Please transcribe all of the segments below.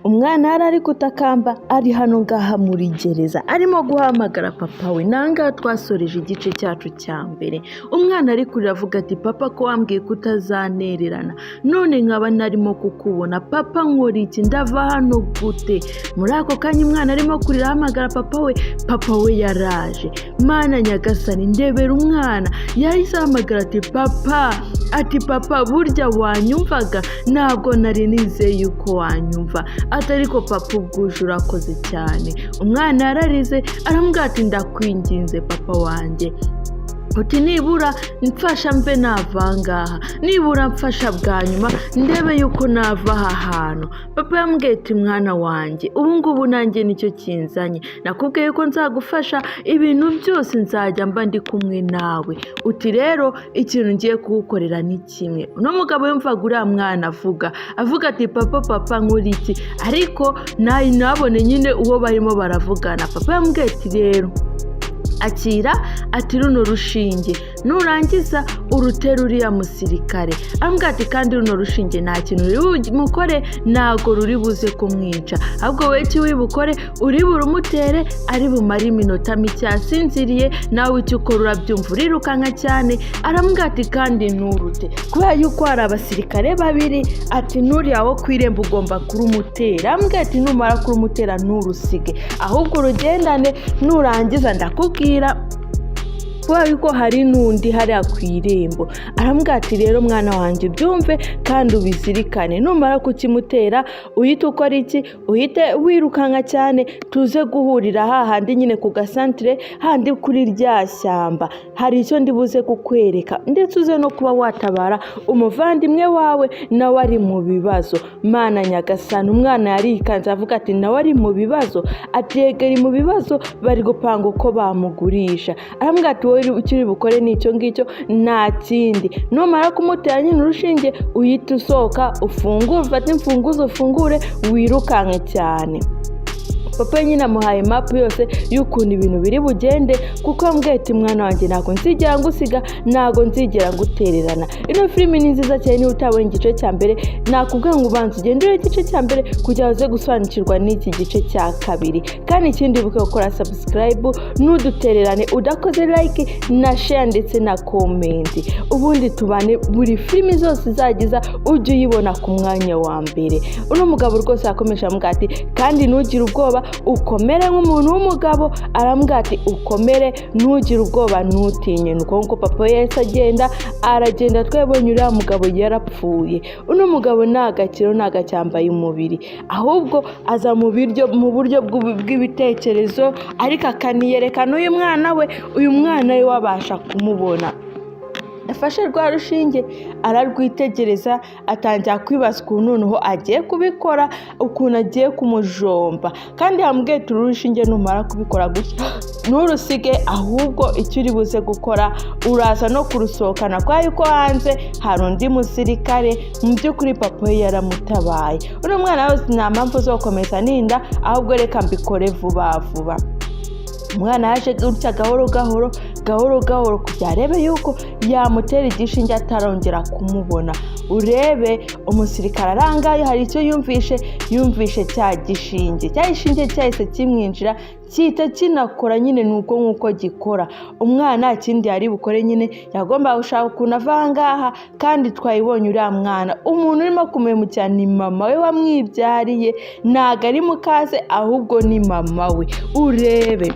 Umwana yari ari gutakamba ari hano ngaha muri gereza arimo guhamagara papa we. Nangaha twasoreje igice cyacu cya mbere. Umwana ari kurira avuga ati papa ko wambwiye kutazanererana, none nkaba narimo kukubona papa, nkora iki, ndava hano gute? Muri ako kanya umwana arimo kurira ahamagara papa we yaraje. Mana nyagasani ndebera umwana, yahise ahamagara ati papa burya wanyumvaga? Ntabwo nari nizeye yuko wanyumva. Ariko papa ubwuje urakoze cyane. Umwana yararize aramubwira ati ndakwinginze papa wanjye, uti nibura mfasha mve nava ngaha, nibura mfasha bwa nyuma ndebe yuko nava aha hantu. Papa yambwiye ati mwana wanjye ubu ngubu nanjye nicyo kinzanye, nakubwiye ko nzagufasha ibintu byose, nzajya mba ndi kumwe nawe. Uti rero ikintu ngiye kugukorera ni kimwe. Uno mugabo yumvaga uriya mwana avuga ati papa nkora iki, ariko nabone nyine uwo barimo baravugana. Papa yambwiye ati rero akira ati runo rushinge, nurangiza urutera uriya musirikare. Ambwira ati kandi runo rushinge nta kintu uri mukore, ntago ruri buze kumwica, ahubwo wowe icyo uri bukore uri burumutere ari bumare iminota mike asinziriye, nawe icyo ukora urabyumva urirukanka cyane. Arambwira ati kandi nturute, kubera yuko hari abasirikare babiri, ati nuriya wo kwiremba ugomba kurumutera. Ambwira ati numara kurumutera nturusige, ahubwo urugendane, nurangiza ndakubwira kubera yuko hari n'undi hariya ku irembo. Arambwira ati rero mwana wanjye byumve kandi ubizirikane, numara kukimutera uhite ukora iki, uhite wirukanka cyane, tuze guhurira hahandi nyine ku gasantere handi kuri rya shyamba. Hari icyo ndi buze kukwereka, ndetse uze no kuba watabara umuvandimwe wawe nawe ari mu bibazo. Mana nyagasani, umwana yarikanze avuga ati nawe ari mu bibazo, ati yegera mu bibazo, bari gupanga uko bamugurisha. Arambwira ati wowe icyo uri bukore ni icyo ngicyo nta kindi, numara kumutera nyine urushinge uhita usohoka ufungure, ufate imfunguzo ufungure wirukanke cyane. Papa nyine amuhaye mapu yose y'ukuntu ibintu biri bugende, kuko yambwiye ati mwana wanjye ntabwo nzigera ngusiga, ntabwo nzigera ngutererana. Ino filimi ni nziza cyane, niba utabonye igice cya mbere nakubwira ngo ubanze ugende urebe igice cya mbere kugira ngo uze gusobanukirwa n'iki gice cya kabiri. Kandi ikindi wibuke gukora subscribe, ntudutererane udakoze like na share ndetse na comment, ubundi tubane buri filimi zose zagiza ujye uyibona ku mwanya wa mbere. Uno mugabo rwose yakomeje amubwira ati kandi ntugire ubwoba, ukomere nk'umuntu w'umugabo. Arambwira ati ukomere, ntugire ubwoba, ntutinye. Nuko ngo papa yahise aragenda, twebonye uriya mugabo yarapfuye. Uno mugabo ntagakiro ntagacyambaye umubiri, ahubwo aza mu buryo bw'ibitekerezo, ariko akaniyerekana uyu mwana we wabasha kumubona. Afashe rwa rushinge ararwitegereza, atangira kwibaza ukuntu noneho agiye kubikora, ukuntu agiye kumujomba. Kandi yambwiye ati urushinge numara kubikora gutya nturusige, ahubwo icyo uri buze gukora uraza no kurusohokana, kwa yuko hanze hari undi musirikare. Mu by'ukuri papa we yaramutabaye. Uno mwana wese nta mpamvu zo gukomeza ninda, ahubwo reka mbikore vuba. Umwana yaje gutya gahoro kugira arebe yuko yamutera igishinge atarongera kumubona. Urebe umusirikare arangaye, hari icyo yumvishe cya gishinge cyahise kimwinjira, cyita kinakora nyine nuko nk'uko gikora. Umwana ikindi yari bukore nyine yagomba gushaka ukuntu ava ngaha, kandi twayibonye uriya mwana umuntu urimo kumemukira ni mama we wamwibyariye, ntago ari mukaze ahubwo ni mama we. Urebe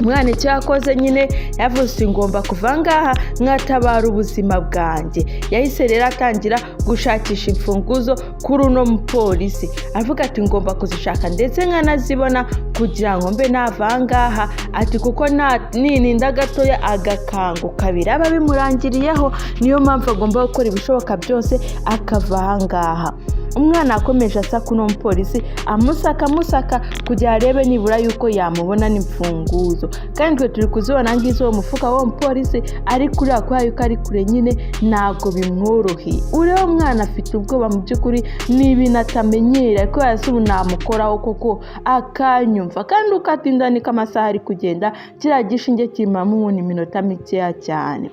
umwana icyo yakoze nyine yavuze ngomba kuva ngaha nkatabara ubuzima bwanjye. Yahise rero atangira gushakisha imfunguzo kuri uno mupolisi, avuga ati ngomba kuzishaka ndetse nkanazibona kugira ngo mbe nava ngaha, ati kuko nininda gatoya agakanguka biraba bimurangiriyeho, niyo mpamvu agomba gukora ibishoboka byose akava ngaha. Umwana akomeje asaka uno mupolisi, amusaka kugira arebe nibura yuko yamubona n'imfunguzo. Kandi twe turi kuzibona ngizo uwo mufuka w'uwo mupolisi, ari kuri akwaye yuko ari kure nyine ntabwo bimworoheye. Urebe umwana afite ubwoba mu by'ukuri, n'ibintu atamenyera, ko yasubu namukoraho koko akanyumva. Kandi ukatinda niko amasaha ari kugenda, kiriya gishinge kimamo iminota mikeya cyane.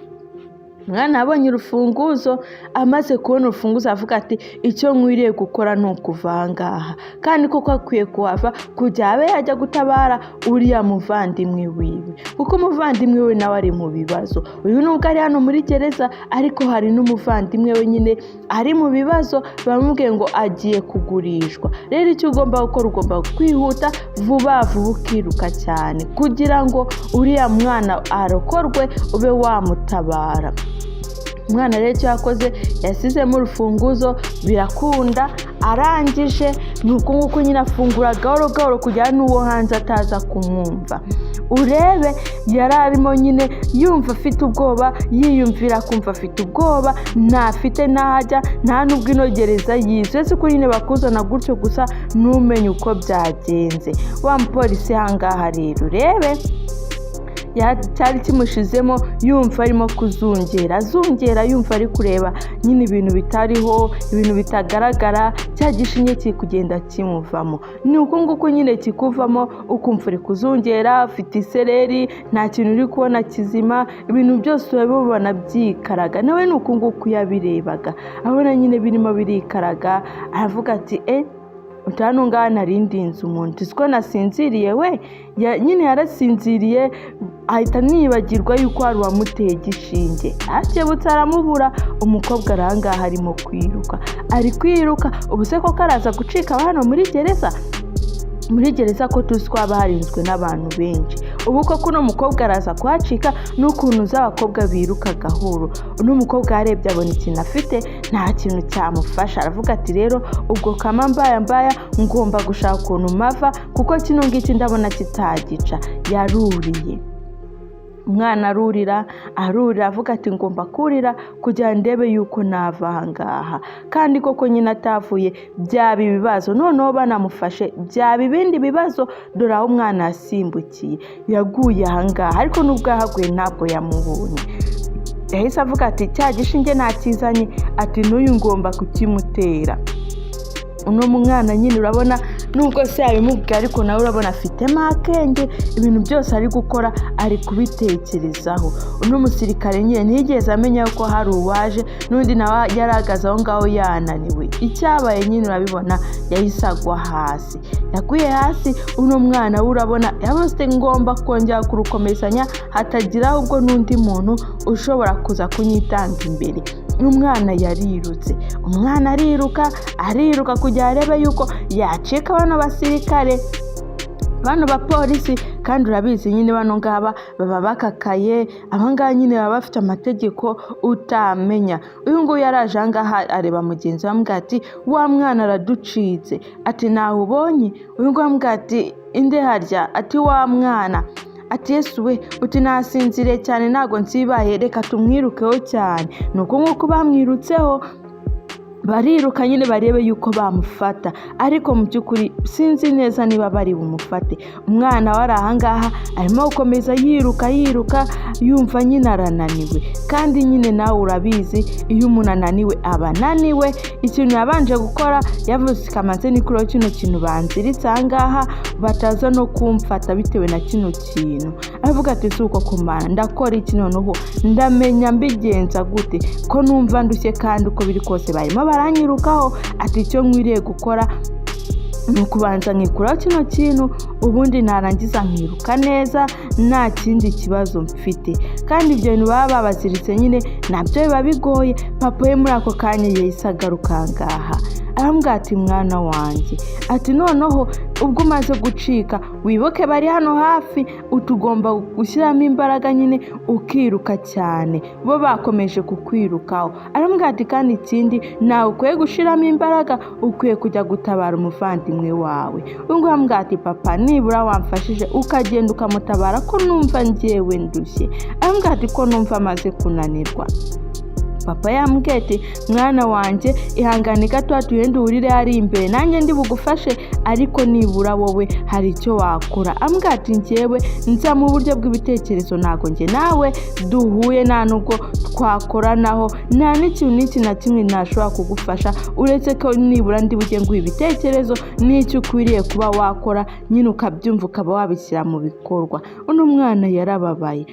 umwana abonye urufunguzo, amaze kubona urufunguzo avuga ati icyo nkwiriye gukora ni ukuva aha ngaha, kandi koko akwiye kuhava kugira abe yajya gutabara uriya muvandimwe wiwe, kuko umuvandimwe we nawe ari mu bibazo. Uyu nubwo ari hano muri gereza, ariko hari n'umuvandimwe we nyine ari mu bibazo, bamubwiye ngo agiye kugurishwa. Rero icyo ugomba gukora, ugomba kwihuta vuba vuba ukiruka cyane kugira ngo uriya mwana arokorwe ube wamutabara. Umwana rero icyo yakoze, yasizemo urufunguzo, birakunda, arangije nuko nguko nyine afungura gahoro gahoro kugira n'uwo hanze ataza kumwumva. Urebe yari arimo nyine yumva afite ubwoba, yiyumvira kumva afite ubwoba, ntafite n'ahajya, nta n'ubwo ino gereza yize, ese ko nyine bakuzana gutyo gusa ntumenye uko byagenze. Wa mupolisi ahangaha rero urebe cyari kimushizemo, yumva arimo kuzungera, azungera yumva ari kureba nyine ibintu bitariho, ibintu bitagaragara, cya gishinge kiri kugenda kimuvamo. Ni uko nguko nyine kikuvamo, ukumva uri kuzungera, ufite isereri, nta kintu uri kubona kizima, ibintu byose urabibona byikaraga. Nawe ni uko nguko yabirebaga, abona nyine birimo birikaraga, aravuga ati utanu ngaha narindinze umuntu, siko nasinziriye we. Nyine yarasinziriye, ahita nibagirwa yuko hari uwamuteye igishinge. Akebutse aramubura, umukobwa arangaha arimo kwiruka, ari kwiruka. Ubu se ko karaza gucika hano muri gereza? Muri gereza ko tuzi ko haba harinzwe n'abantu benshi. Ubu koko uno mukobwa araza kuhacika, n'ukuntu z'abakobwa biruka gahoro. Uno mukobwa yarebye abona ikintu afite, nta kintu cyamufasha, aravuga ati rero ubwo kama mbaya ngomba gushaka ukuntu mava, kuko kino ngiki ndabona kitagica. Yaruriye, umwana arurira avuga ati ngomba kurira kugira ndebe yuko nava aha ngaha. Kandi koko nyine atavuye byaba ibibazo, noneho banamufashe byaba ibindi bibazo. Dore aho umwana yasimbukiye, yaguye aha ngaha, ariko nubwo yahaguye ntabwo yamubonye. Yahise avuga ati cya gishinge nakizanye, ati n'uyu ngomba kukimutera. Uno mwana nyine urabona nubwo se yabimubwiye, ariko nawe urabona afitemo akenge, ibintu byose ari gukora ari kubitekerezaho. Uno musirikare nyine ntiyigeze amenya ko hari uwaje, n'undi nawe yaragaze aho ngaho yananiwe. Icyabaye nyine urabibona, yahise agwa hasi, yaguye hasi. Uno mwana urabona yavuze ngomba kongera kurukomezanya, hatagira ahubwo n'undi muntu ushobora kuza kunyitanga imbere. Umwana yarirutse, umwana ariruka kugira arebe yuko yacika bano basirikare, bano bapolisi. Kandi urabizi nyine bano ngaba baba bakakaye, abangaba nyine baba bafite amategeko utamenya. Uyu nguyu yaraje ahangaha areba mugenzi we, amubwira ati wa mwana araducitse, ati nawe ubonye? Uyu nguyu amubwira ati inde harya? Ati wa mwana. Ati Yesu we, uti nasinzire cyane ntago nsibaye, reka tumwirukeho cyane. Nuko nguko bamwirutseho, bariruka nyine barebe yuko bamufata, ariko mu by'ukuri sinzi neza niba bari bumufate. Umwana wari ahangaha arimo gukomeza yiruka yumva nyine arananiwe. Kandi nyine nawe urabizi, iyo umuntu ananiwe aba ananiwe. Ikintu yabanje gukora, yavuze kamaze nikuro kino kintu banziritse ahangaha bataza no kumfata bitewe na kino kintu. Aravuga ati suko kumana ndakora iki noneho, ndamenya mbigenza gute ko numva ndushye, kandi uko biri kose barimo baranyirukaho. Ati icyo nkwiriye gukora ni ukubanza nkikuraho kino kintu, ubundi narangiza nkiruka neza nta kindi kibazo mfite. Kandi ibyo bintu baba babaziritse nyine nabyo biba bigoye. Papa we muri ako kanya yahise agaruka ngaha, arambwira ati mwana wanjye, ati noneho ubwo umaze gucika wibuke bari hano hafi, utugomba gushyiramo imbaraga nyine ukiruka cyane, bo bakomeje kukwirukaho. Arambwira ati kandi ikindi nawe ukwiye gushyiramo imbaraga, ukwiye kujya gutabara umuvandimwe wawe. Uyu nguyu arambwira ati papa nibura wamfashije ukagenda ukamutabara ko numva njyewe ndushye. Arambwira ati ko numva amaze kunanirwa. Papa yambwiye ati mwana wanjye ihangane gato tuhende urire ari imbere, nanjye ndi bugufashe, ariko nibura wowe hari icyo wakora. Ambwira ati njyewe nza mu buryo bw'ibitekerezo, ntago njye nawe duhuye, nta nubwo twakoranaho, nta n'ikintu n'iki na kimwe nashobora kugufasha, uretse ko nibura ndi bujye nguha ibitekerezo n'icyo ukwiriye kuba wakora, nyine ukabyumva ukaba wabishyira mu bikorwa. Uno mwana yarababaye.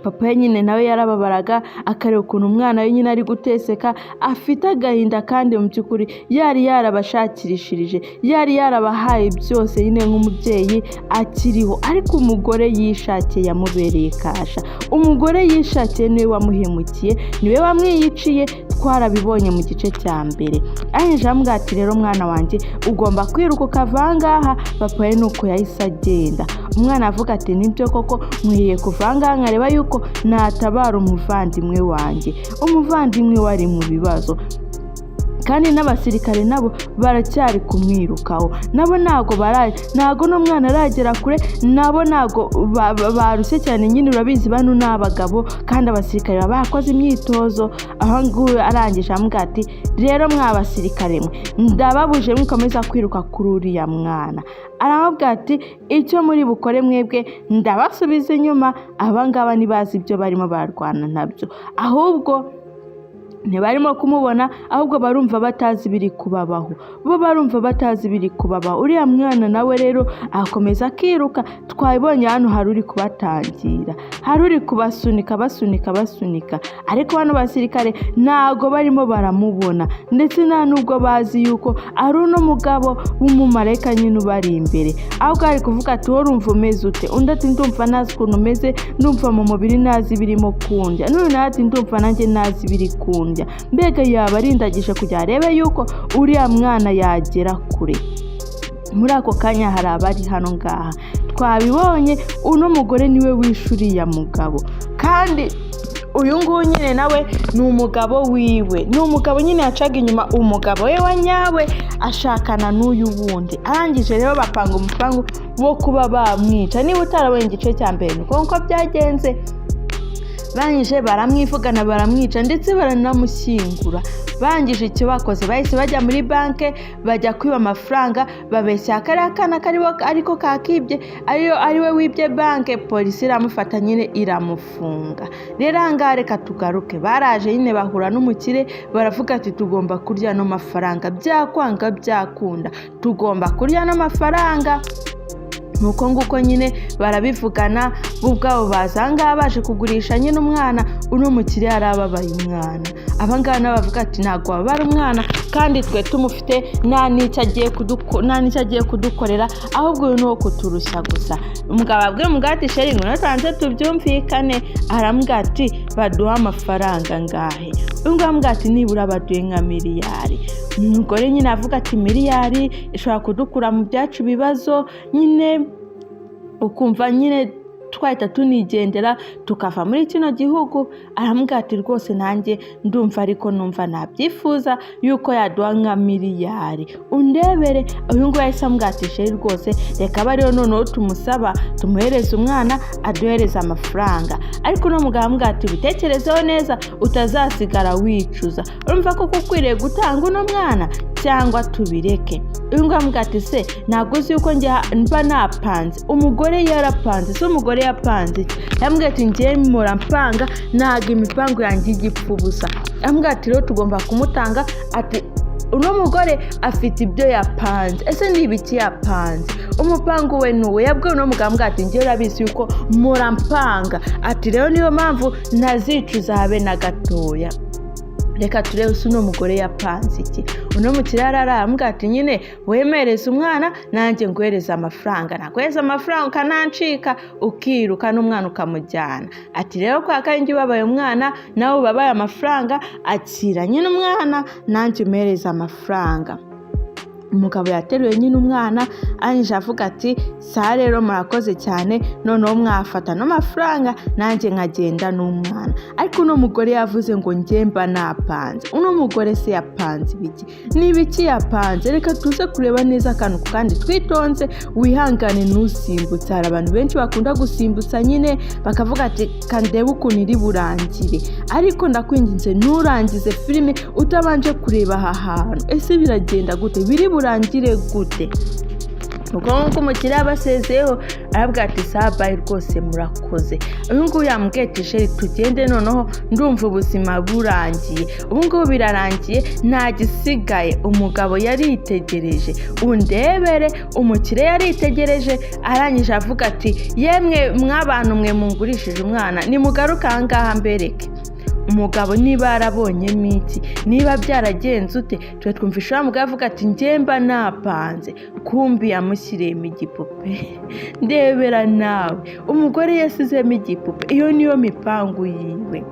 papa we nyine nawe yarababaraga akareba ukuntu umwana we nyine ari guteseka afite agahinda, kandi mu by'ukuri yari yarabashakirishirije, yari yarabahaye byose nyine nk'umubyeyi akiriho, ariko umugore yishakiye yamubereye kasha. Umugore yishakiye niwe wamuhemukiye, niwe wamwiyiciye, twarabibonye mu gice cya mbere. Arangije amubwira ati rero mwana wanjye ugomba kwiruka ukava aha ngaha. Papa we nuko yahise agenda. Umwana avuga ati nibyo koko nkwiye kuva aha ngaha nkareba yuko natabara umuvandimwe wanjye. Umuvandimwe wari mu bibazo, kandi n'abasirikare nabo baracyari kumwirukaho, nabo ntago no mwana aragera kure, nabo ntago barushye cyane. Nyine urabizi bano ni abagabo, kandi abasirikare baba bakoze imyitozo. Aho nguwe arangije amubwira ati rero mwa basirikare mwe ndababuje mukomeza kwiruka kuri uriya mwana. Aramubwira ati icyo muri bukore mwebwe ndabasubiza inyuma. Abangaba ntibazi ibyo barimo barwana nabyo, ahubwo ntibarimo kumubona, ahubwo barumva batazi biri kubabaho. Bo barumva batazi biri kubabaho. Uriya mwana nawe rero akomeza akiruka. Twabibonye hano hari uri kubatangira, hari uri kubasunika basunika, ariko bano basirikare ntago barimo baramubona, ndetse nta nubwo bazi yuko ari uno mugabo w'umumarayika nyine ubari imbere. Ahubwo ari kuvuga ati wowe urumva umeze ute? Undi ati ndumva nazi ukuntu umeze, ndumva mu mubiri nazi birimo kundya. N'uyu nawe ati ndumva nanjye nazi biri kundya. Mbega yaba arindagije kugira arebe yuko uriya mwana yagera kure. Muri ako kanya hari abari hano ngaha twabibonye, uno mugore niwe wishuriye mugabo, kandi uyu nguyu nyine nawe ni umugabo wiwe, ni umugabo nyine yacaga inyuma umugabo we wa nyawe ashakana n'uyu wundi. Arangije rero bapanga umupangu wo kuba bamwica. Niba utarabonye igice cya mbere nuko byagenze. Bangije baramwivugana baramwica, ndetse baranamushyingura. Bangije icyo bakoze bahise bajya muri banke bajya kwiba amafaranga, babeshya kariya kana ariko kakibye ariwe wibye banke. Polisi iramufata nyine iramufunga. Rero ahangaha reka tugaruke. Baraje nyine bahura n'umukire, baravuga ati tugomba kurya no mafaranga, byakwanga byakunda tugomba kurya n'amafaranga. Nuko nguko nyine barabivugana, bo ubwabo baza ngaha baje kugurisha nyine umwana. Uno mukire yarababaye umwana. Abangaba bavuga ati ntago babara umwana, kandi twe tumufite nta n'icyo agiye kudukorera, ahubwo uyu ni uwo kuturushya gusa. Umugabo abwira umugabo ati sheri ngo natanze tubyumvikane. Aramubwira ati baduha amafaranga ngahe. Uyu nguyu amubwira ati nibura baduhe nka miliyari. Umugore nyine avuga ati miliyari ishobora kudukura mu byacu bibazo, nyine ukumva nyine twahita tunigendera tukava muri kino gihugu. Aramubwira ati rwose nanjye ndumva, ariko numva nabyifuza yuko yaduha nka miliyari undebere. Uyu nguyu yahise amubwira ati sheri rwose reka bariho noneho tumusaba tumuhereze umwana aduhereze amafaranga. Ariko uno mugabo amubwira ati bitekerezeho neza utazasigara wicuza. Urumva ko ukwiriye gutanga uno mwana cyangwa tubireke. Uyu nguyu amubwira ati se ntabwo uzi yuko mba napanze? Umugore yarapanze. Se umugore yapanze iki? Yambwira ati ngiye mpora mpanga, ntabwo imipango yanjye igipfa ubusa. Amubwira ati rero tugomba kumutanga. Ati uno mugore afite ibyo yapanze. Ese ni ibiki yapanze? Umupango we nuwe. Yabwiye uno mugabo amubwira ati ngiye urabizi yuko mpora mpanga, ati rero niyo mpamvu ntazicuza habe na gatoya. Reka turebe usi uno mugore yapanze iki. Uno mukire aramubwira ati nyine wemereze umwana nanjye nguhereza amafaranga. Naguhereza amafaranga ukanancika ukiruka n'umwana ukamujyana. Ati rero kwa kandi ubabaye umwana nawe ubabaye amafaranga, akira nyine umwana nanjye umuhereza amafaranga. Umugabo yateruye nyine umwana, arangije avuga ati saa rero murakoze cyane, noneho mwafata n'amafaranga nanjye nkagenda n'umwana. Ariko uno mugore yavuze ngo njye mba napanze. Uno mugore se yapanze ibiki? Ni ibiki yapanze? Reka tuze kureba neza akantu kandi twitonze, wihangane ntusimbutse. Hari abantu benshi bakunda gusimbutsa nyine bakavuga ati kandebe ukuntu iri burangire, ariko ndakwinginze nturangize filime utabanje kureba aha hantu. Ese biragenda gute? Biri burangire gute? Ubwo nk'uko umukiriya basezeyeho arabwira ati sabayi rwose murakoze. uyu nguyu yambwiye ati sheri tugende noneho ndumva ubuzima burangiye. ubu ngubu birarangiye nta gisigaye. umugabo yaritegereje, undebere umukire yaritegereje, arangije avuga ati yemwe mw'abantu mwe mungurishije umwana nimugaruke ahangaha mbereke. umugabo niba yarabonyemo iki, niba byaragenze ute, twe twumvisha wa mugabo avuga ati njyemba napanze, kumbi yamushyiriyemo igipupe. ndebera nawe, umugore yasizemo igipupe, iyo niyo mipangu yiwe.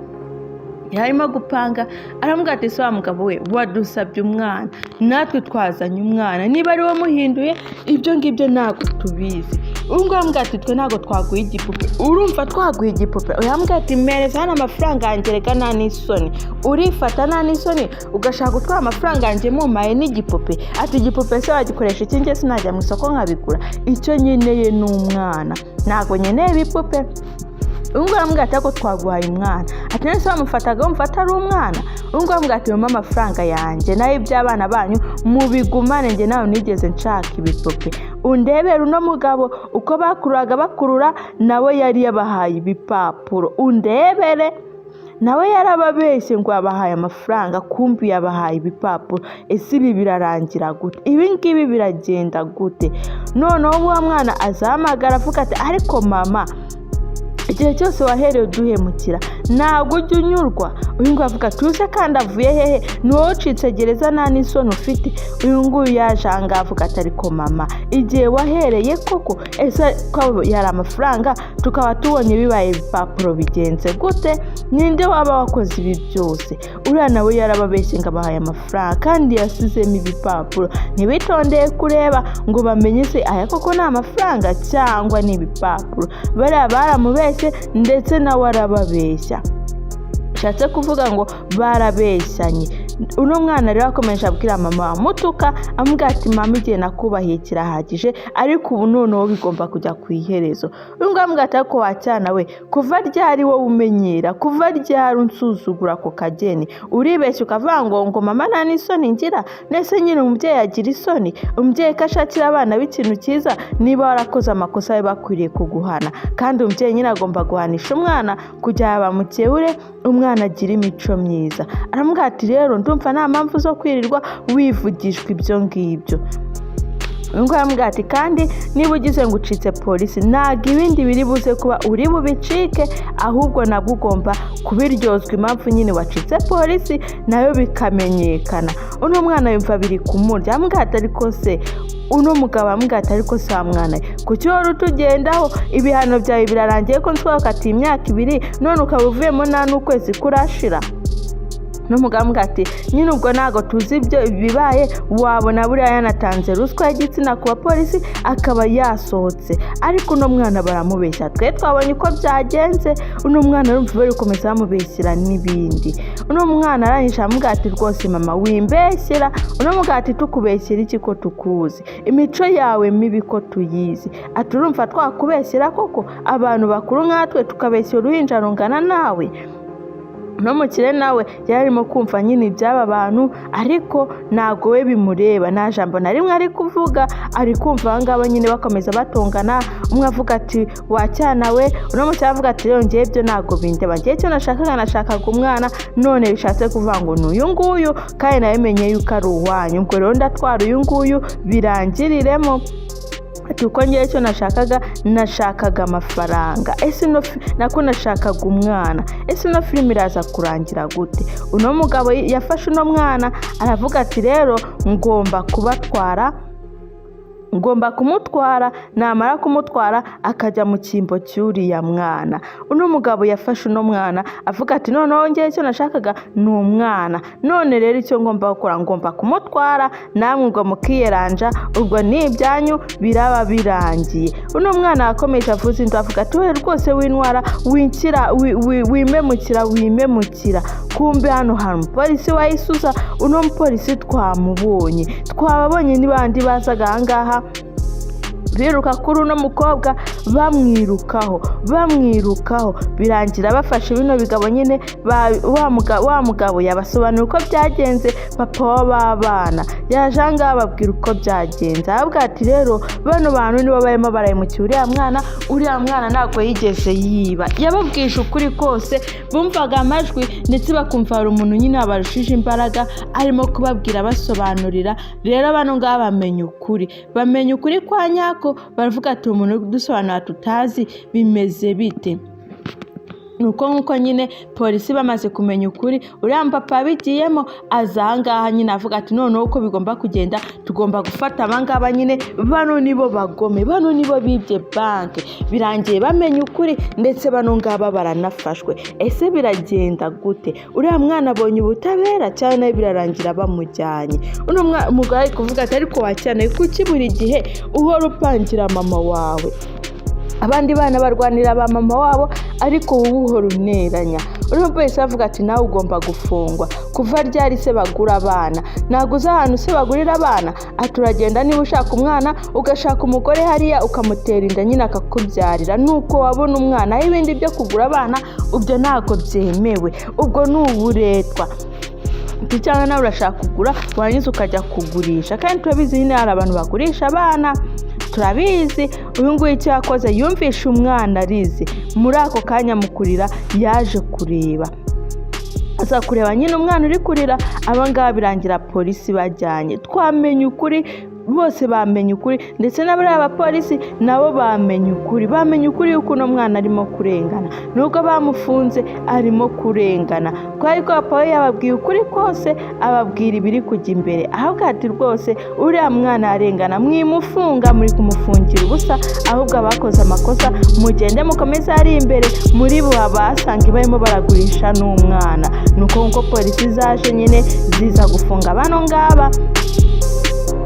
yarimo gupanga, aramubwira ati se wa mugabo we wadusabye umwana, natwe twazanye umwana, niba ari wo muhinduye ibyo ngibyo ntabwo tubizi. ubu ngubu ambwira ati twe ntabwo twaguha igipupe. urumva twaguha igipupe? uyambwira ati mpereza hano amafaranga yanjye, reka nta n'isoni. urifata nta n'isoni ugashaka gutwara amafaranga yanjye mumaye n'igipupe? ati igipupe se wagikoresha iki? njye sinajya mu isoko nkabigura, icyo nkeneye ni umwana, ntabwo nkeneye ibipupe. ubu ngubu ambwira ati ko twaguhaye umwana. ati nese wamufataga wumva ari umwana? ubu ngubu ambwira ati mama amafaranga yanjye nayo iby'abana banyu mubigumane, njye nawe nigeze nshaka ibipupe. undebera uno mugabo uko bakurura nawe yari yabahaye ibipapuro. undebere nawe yarababeshye ngo yabahaye amafaranga, kumbi yabahaye ibipapuro. ese ibi birarangira gute? ibi ngibi biragenda gute? noneho wa mwana azahamagara avuga ati ariko mama, igihe cyose wahereye uduhemukira ntabwo ujya unyurwa. uyu nguyu avuga tuze kandi avuye hehe? ni wowe ucitse gereza nta n'isoni ufite. uyu nguyu yaje ahangaha avuga ati ariko mama, igihe wahereye koko ese ko yari amafaranga tukaba tubonye bibaye ibipapuro bigenze gute? ninde waba wakoze ibi byose? uriya nawe yarababeshye ngo abahaye amafaranga kandi yasizemo ibipapuro. ntibitondeye kureba ngo bamenye se aya koko ni amafaranga cyangwa ni ibipapuro. bariya baramubeshye ndetse nawe arababeshya. bishatse kuvuga ngo barabeshyanye. uno mwana rero akomeje abwira mama wamutuka, amubwira ati mama igihe nakubahiye kirahagije, ariko ubu noneho bigomba kujya ku iherezo. uyu nguyu amubwira ati ariko wacyana we, kuva ryari wowe umenyera, kuva ryari unsuzugura ako kageni? uribeshya ukavuga ngo mama nta n'isoni ngira? nese nyine umubyeyi agira isoni? umubyeyi ko ashakira abana b'ikintu cyiza, niba warakoze amakosa we bakwiriye kuguhana, kandi umubyeyi nyine agomba guhanisha umwana kugira bamukebure, umwana agira imico myiza. aramubwira ati rero ndumva nta mpamvu zo kwirirwa wivugishwa ibyo ngibyo. uyu nguyu aramubwira ati kandi niba ugize ngo ucitse polisi, ntabwo ibindi biri buze kuba uri bubicike, ahubwo nabwo ugomba kubiryozwa impamvu nyine wacitse polisi nayo bikamenyekana. uno mwana yumva biri kumurya, aramubwira ati ariko se uno mugabo amubwira ati ariko se wa mwana kuki wari utugendaho? ibihano byawe birarangiye ko nswakatiye imyaka 2 none ukaba uvuyemo nta n'ukwezi kurashira. n'umugabo ati nyine ubwo ntago tuzi ibyo bibaye, wabona buriya yanatanze ruswa y'igitsina ku bapolisi akaba yasohotse. ariko uno mwana baramubeshya, twe twabonye uko byagenze. uno mwana urumva bari gukomeza bamubeshyira n'ibindi. uno mwana arangije amubwira ati rwose mama wimbeshyira. uno mugabo ati tukubeshyira iki ko tukuzi? imico yawe mibi ko tuyizi. ati urumva twakubeshyira koko abantu bakuru nkatwe tukabeshyira uruhinja rungana nawe? no mukire nawe yarimo kumva nyine iby'aba bantu, ariko ntago we bimureba, nta jambo na rimwe ari kuvuga, ari kumva abangaba nyine bakomeza batongana. umwe avuga ati wacyana we, uno mukire avuga ati rero ngiye ibyo ntago bindeba, ngiye icyo nashakaga umwana, none bishatse kuvuga ngo ni uyu nguyu kandi nabimenye yuko ari uwanyu, ubwo rero ndatwara uyu nguyu birangiriremo. ati uko ngiye icyo nashakaga amafaranga, ese nako nashakaga umwana, ese ino filime iraza kurangira gute? uno mugabo yafashe uno mwana aravuga ati rero ngomba kumutwara, namara kumutwara akajya mu cyimbo cy'uriya mwana. uno mugabo yafashe uno mwana avuga ati noneho ngiye icyo nashakaga ni umwana, none rero icyo ngomba gukora ngomba kumutwara, namwe ngo mukiyeranja, ubwo ni ibyanyu biraba birangiye. uno mwana akomeje avuza indu avuga ati we rwose wintwara wimemukira. kumbe hano hari umupolisi wayisuza. uno mupolisi twababonye n'ibandi bazaga ahangaha biruka kuri uno mukobwa bamwirukaho birangira bafashe bino bigabo nyine wa mugabo yabasobanura uko byagenze. papa w'abana yaje ahangaha ababwira uko byagenze, aravuga ati rero bano bantu nibo barimo barayimukira uriya mwana ntabwo yigeze yiba, yababwije ukuri kose, bumvaga amajwi ndetse bakumva hari umuntu nyine wabarushije imbaraga arimo kubabwira basobanurira. rero bano ngaba bamenya ukuri kwa nyako, baravuga ati umuntu dusobanura tutazi bimeze bite. nuko nyine polisi bamaze kumenya ukuri, uriya papa abigiyemo aza ahangaha nyine avuga ati noneho uko bigomba kugenda tugomba gufata abangaba nyine, bano nibo bagome, bano nibo bibye banki. birangiye bamenye ukuri ndetse bano ngaba baranafashwe. ese biragenda gute? uriya mwana abonye ubutabera cyane birarangira bamujyanye. uno mugore ari kuvuga ati ariko wacyane kuki buri gihe uhora upangira mama wawe? abandi bana barwanira ba mama wabo ariko wowe uhora uneranya. urumva wese avuga ati nawe ugomba gufungwa. kuva ryari se bagura abana? ntabwo uzi ahantu se bagurira abana? aturagenda niba ushaka umwana ugashaka umugore hariya ukamutera inda nyine akakubyarira, nuko wabona umwana. aho ibindi byo kugura abana ibyo ntabwo byemewe, ubwo ni uburetwa. cyangwa nawe urashaka kugura warangiza ukajya kugurisha, kandi turabizi nyine hari abantu bagurisha abana, turabizi. uyu nguyu icyo yakoze yumvisha umwana arize, muri ako kanya mu kurira yaje kureba, aza kureba nyine umwana uri kurira. abangaba birangira polisi bajyanye, twamenye ukuri, bose bamenye ukuri, ndetse n'abariya abapolisi nabo bamenye ukuri yuko uno mwana arimo kurengana, nubwo bamufunze arimo kurengana. kubera ko papa yababwiye ukuri kose, ababwira ibiri kujya imbere. ahubwo ati rwose uriya mwana arengana, mwimufunga, muri kumufungira ubusa, ahubwo abakoze amakosa mugende mukomeze ari imbere, muri bo abasanga barimo baragurisha n'umwana. nuko polisi zaje nyine ziza gufunga bano ngaba,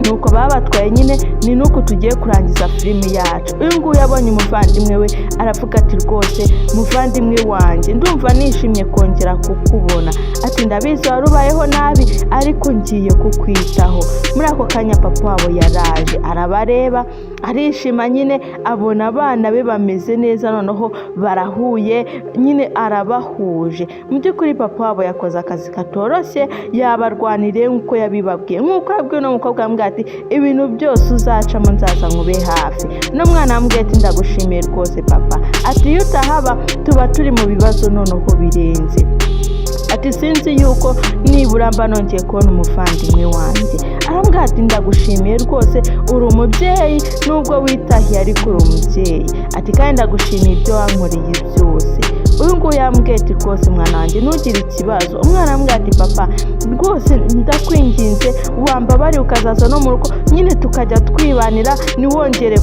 nuko babatwaye nyine. ni nuko tugiye kurangiza filimi yacu. uyu nguyu yabonye umuvandimwe we aravuga ati rwose muvandimwe wanjye, ndumva nishimye kongera kukubona. ati ndabizi wari ubayeho nabi ariko ngiye kukwitaho. muri ako kanya papa wabo yaraje arabareba, arishima nyine, abona abana be bameze neza, noneho barahuye nyine, arabahuje. mu by'ukuri papa wabo yakoze akazi katoroshye, yabarwaniriye nk'uko yabibabwiye, nk'uko yabwiye no mukobwa ambwira ati ibintu byose uzacamo nzaza nkube hafi. n'umwana ambwiye ati ndagushimiye rwose papa, ati iyo utahaba tuba turi mu bibazo noneho birenze. ati sinzi yuko nibura mba nongeye kubona umuvandimwe wanjye. arambwira ati ndagushimiye rwose, uri umubyeyi, nubwo witahiye ariko uri umubyeyi. ati kandi ndagushimiye ibyo wankoreye byose. uyu nguyu yambwiye ati rwose mwana wanjye ntugire ikibazo. umwana ambwira ati papa rwose ndakwinginze wambabariye ukazaza no mu rugo nyine tukajya twibanira, ntiwongere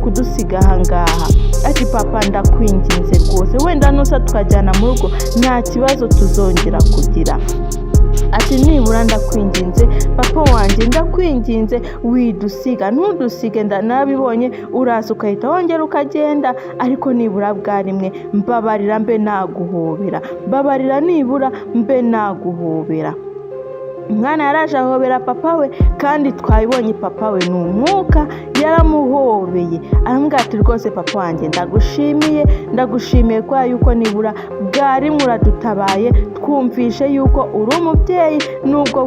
kudusiga ahangaha. ati papa ndakwinginze rwose, wenda nusa tukajyana mu rugo nta kibazo tuzongera kugira. ati nibura ndakwinginze papa wanjye, ndakwinginze widusiga, ntudusige, ndanabibonye uraza ukahita wongera ukagenda, ariko nibura bwa rimwe mbabarira mbe naguhobera, mbabarira nibura mbe naguhobera. umwana yaraje ahobera papa we, kandi twabibonye papa we ni umwuka, yaramuhobeye. arambwira ati rwose papa wanjye ndagushimiye kwa yuko nibura bwari muradutabaye, twumvishe yuko uri umubyeyi, nubwo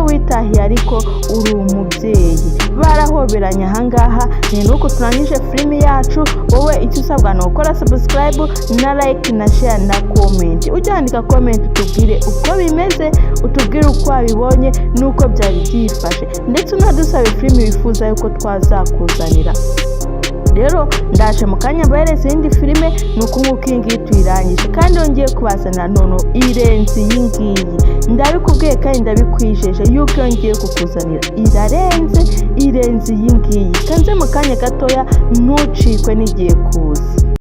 witahiye ariko uri umubyeyi. barahoberanye ahangaha. ni nuko turangije filimi yacu. wowe icyo usabwa ni ukora subscribe na like na share na comment, ujya wandika comment utubwire uko bimeze, utubwire uko wabibonye nuko byari byifashe, ndetse unadusabe filimi wifuza yuko twazakuzanira. rero ndaje mu kanya mbahereze indi filime, nuko nk'uko iyi ngiyi tuyirangije, kandi yongeye kubazanira noneho irenze iyi ngiyi. ndabikubwiye kandi ndabikwijeje yuko yongeye kukuzanira irenze iyi ngiyi. kanze mu kanya gatoya ntucikwe n'igiye kuza.